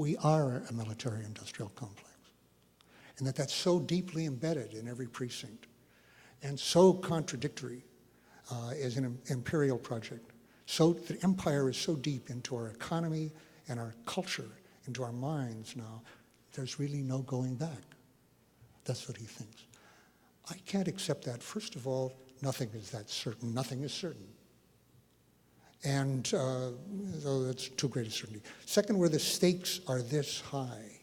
we are a military-industrial complex, and that's so deeply embedded in every precinct and so contradictory as an imperial project. So the empire is so deep into our economy and our culture, into our minds now, there's really no going back. That's what he thinks. I can't accept that. First of all, nothing is that certain. Nothing is certain. And so that's too great a certainty. Second, where the stakes are this high,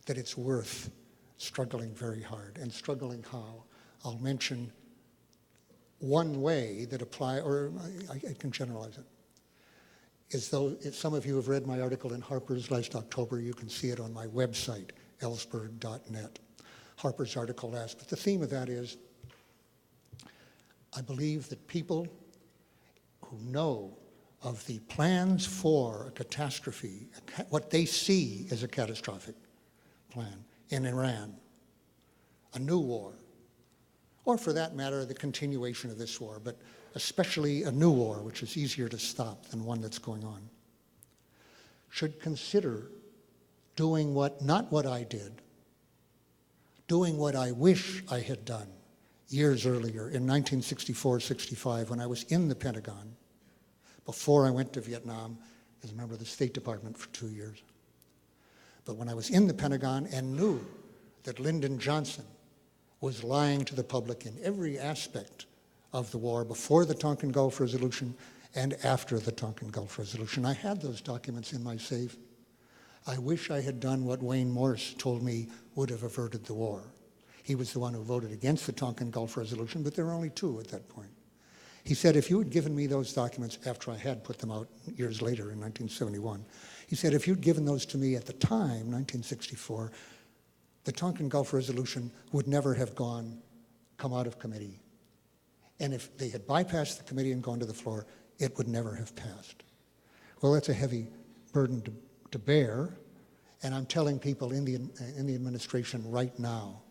that it's worth struggling very hard. And struggling how? I'll mention one way that or I can generalize it. As though, if some of you have read my article in Harper's last October, you can see it on my website, ellsberg.net. Harper's article asked, but the theme of that is, I believe that people who know of the plans for a catastrophe, what they see as a catastrophic plan in Iran, a new war, or for that matter, the continuation of this war, but especially a new war, which is easier to stop than one that's going on, should consider doing not what I did, doing what I wish I had done years earlier in 1964-65 when I was in the Pentagon, before I went to Vietnam as a member of the State Department for 2 years. But when I was in the Pentagon and knew that Lyndon Johnson was lying to the public in every aspect of the war before the Tonkin Gulf Resolution and after the Tonkin Gulf Resolution. I had those documents in my safe. I wish I had done what Wayne Morse told me would have averted the war. He was the one who voted against the Tonkin Gulf Resolution, but there were only 2 at that point. He said, if you had given me those documents after I had put them out years later in 1971, he said, if you'd given those to me at the time, 1964, the Tonkin Gulf Resolution would never have come out of committee. And if they had bypassed the committee and gone to the floor, it would never have passed. Well, that's a heavy burden to bear, and I'm telling people in the administration right now,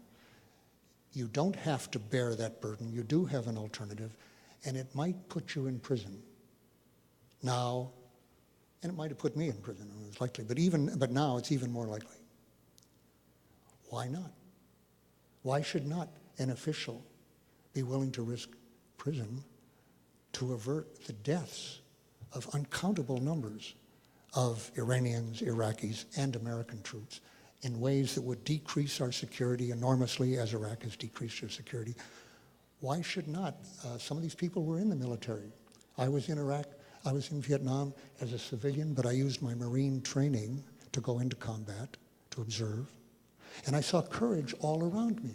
you don't have to bear that burden. You do have an alternative, and it might put you in prison now, and it might have put me in prison, it was likely, but now it's even more likely. Why not? Why should not an official be willing to risk prison to avert the deaths of uncountable numbers of Iranians, Iraqis, and American troops in ways that would decrease our security enormously as Iraq has decreased their security? Why should not? Some of these people were in the military. I was in Iraq, I was in Vietnam as a civilian, but I used my Marine training to go into combat, to observe. And I saw courage all around me.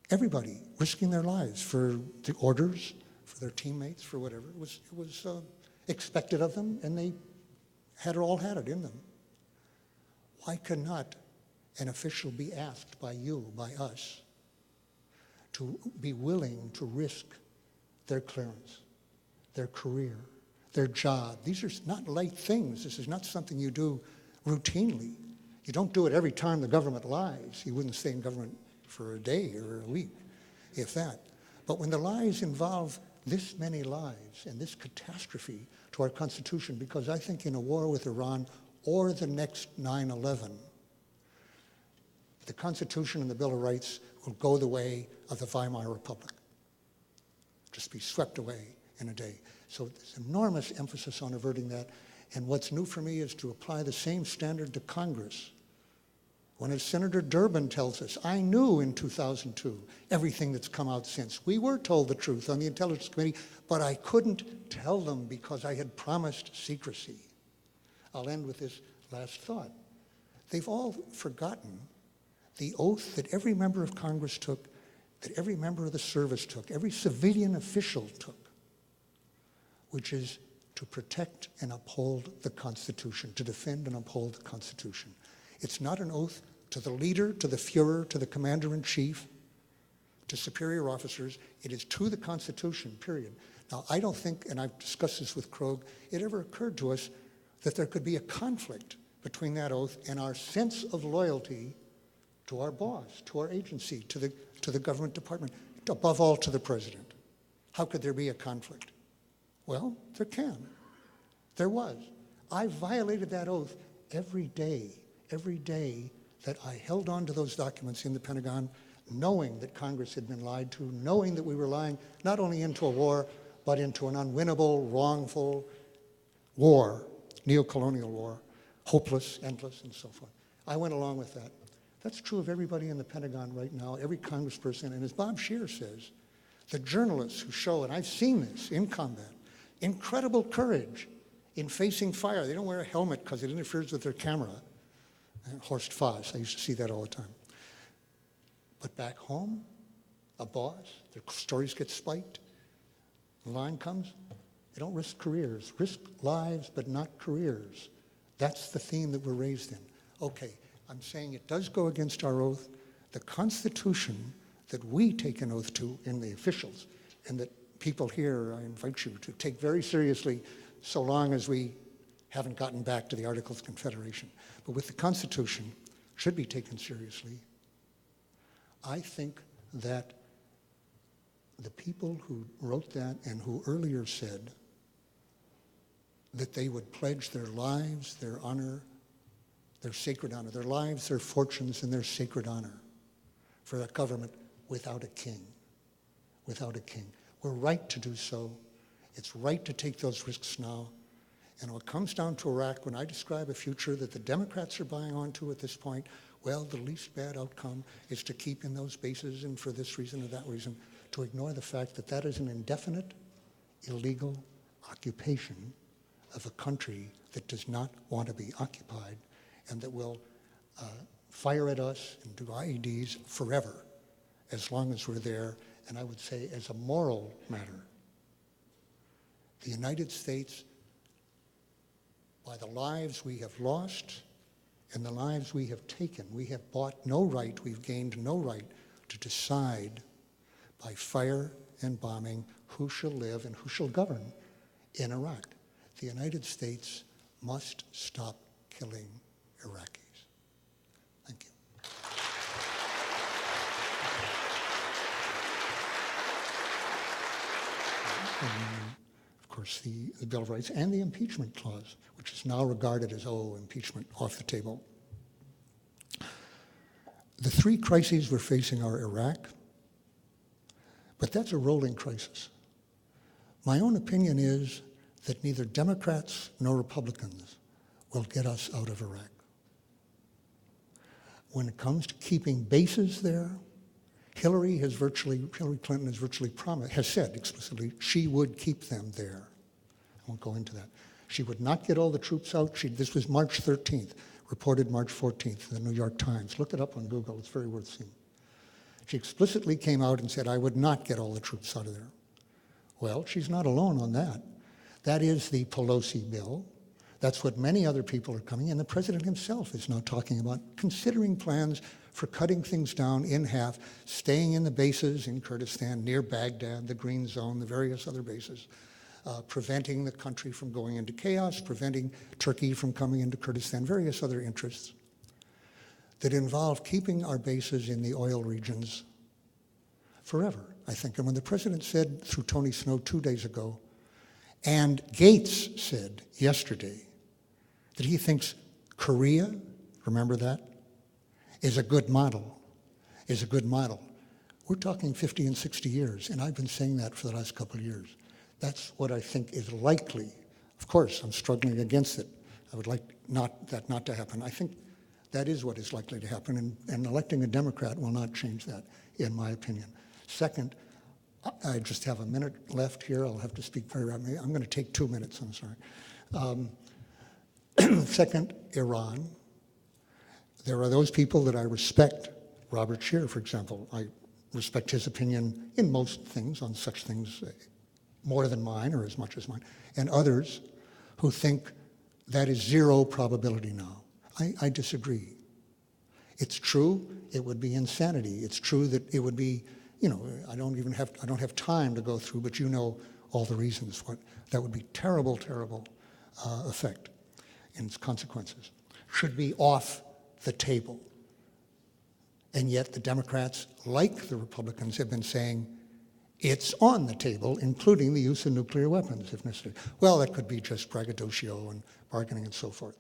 Everybody risking their lives for the orders, for their teammates, for whatever. It was expected of them, and they all had it in them. Why could not an official be asked by you, by us, to be willing to risk their clearance, their career, their job? These are not light things. This is not something you do routinely. You don't do it every time the government lies. You wouldn't stay in government for a day or a week, if that. But when the lies involve this many lives and this catastrophe to our Constitution, because I think in a war with Iran or the next 9/11, the Constitution and the Bill of Rights will go the way of the Weimar Republic. Just be swept away in a day. So there's enormous emphasis on averting that. And what's new for me is to apply the same standard to Congress. When as Senator Durbin tells us, I knew in 2002 everything that's come out since. We were told the truth on the Intelligence Committee, but I couldn't tell them because I had promised secrecy. I'll end with this last thought. They've all forgotten the oath that every member of Congress took, that every member of the service took, every civilian official took, which is to protect and uphold the Constitution, to defend and uphold the Constitution. It's not an oath to the leader, to the Fuhrer, to the commander-in-chief, to superior officers. It is to the Constitution, period. Now, I don't think, and I've discussed this with Krogh, it ever occurred to us that there could be a conflict between that oath and our sense of loyalty to our boss, to our agency, to the government department, above all to the president. How could there be a conflict? Well, there can. There was. I violated that oath every day that I held on to those documents in the Pentagon, knowing that Congress had been lied to, knowing that we were lying not only into a war, but into an unwinnable, wrongful war, neocolonial war, hopeless, endless, and so forth. I went along with that. That's true of everybody in the Pentagon right now, every congressperson, and as Bob Scheer says, the journalists who show, and I've seen this in combat, incredible courage in facing fire. They don't wear a helmet because it interferes with their camera. Horst Fass, I used to see that all the time. But back home, a boss, their stories get spiked, the line comes, they don't risk careers. Risk lives, but not careers. That's the theme that we're raised in. Okay, I'm saying it does go against our oath. The Constitution that we take an oath to in the officials, and that people here, I invite you to take very seriously so long as we haven't gotten back to the Articles of Confederation. But with the Constitution, should be taken seriously. I think that the people who wrote that and who earlier said that they would pledge their lives, their honor, their sacred honor, their lives, their fortunes, and their sacred honor for a government without a king, without a king. We're right to do so. It's right to take those risks now. And when it comes down to Iraq, when I describe a future that the Democrats are buying onto at this point, well, the least bad outcome is to keep in those bases and for this reason or that reason, to ignore the fact that that is an indefinite, illegal occupation of a country that does not want to be occupied and that will fire at us and do IEDs forever as long as we're there. And I would say as a moral matter, the United States, by the lives we have lost and the lives we have taken, we have bought no right, we've gained no right to decide by fire and bombing who shall live and who shall govern in Iraq. The United States must stop killing Iraqis. Thank you. And, of course, the Bill of Rights and the impeachment clause, which is now regarded as, impeachment off the table. The three crises we're facing are Iraq, but that's a rolling crisis. My own opinion is that neither Democrats nor Republicans will get us out of Iraq. When it comes to keeping bases there, Hillary Clinton has said explicitly she would keep them there. I won't go into that. She would not get all the troops out. This was March 13th, reported March 14th in the New York Times. Look it up on Google, it's very worth seeing. She explicitly came out and said, I would not get all the troops out of there. Well, she's not alone on that. That is the Pelosi bill. That's what many other people are coming, and the president himself is now talking about considering plans for cutting things down in half, staying in the bases in Kurdistan, near Baghdad, the Green Zone, the various other bases, preventing the country from going into chaos, preventing Turkey from coming into Kurdistan, various other interests that involve keeping our bases in the oil regions forever, I think. And when the president said through Tony Snow 2 days ago, and Gates said yesterday that he thinks Korea, remember that, is a good model, We're talking 50 and 60 years, and I've been saying that for the last couple of years. That's what I think is likely. Of course, I'm struggling against it. I would like that not to happen. I think that is what is likely to happen, and electing a Democrat will not change that, in my opinion. Second, I just have a minute left here. I'll have to speak very rapidly. I'm going to take 2 minutes, I'm sorry. Second, Iran. There are those people that I respect. Robert Scheer, for example. I respect his opinion in most things, on such things, more than mine or as much as mine. And others who think that is zero probability now. I disagree. It's true, it would be insanity. It's true that it would be, I don't have time to go through, but you know all the reasons. That would be terrible, terrible effect and its consequences. Should be off the table. And yet the Democrats, like the Republicans, have been saying it's on the table, including the use of nuclear weapons if necessary. Well, that could be just braggadocio and bargaining and so forth.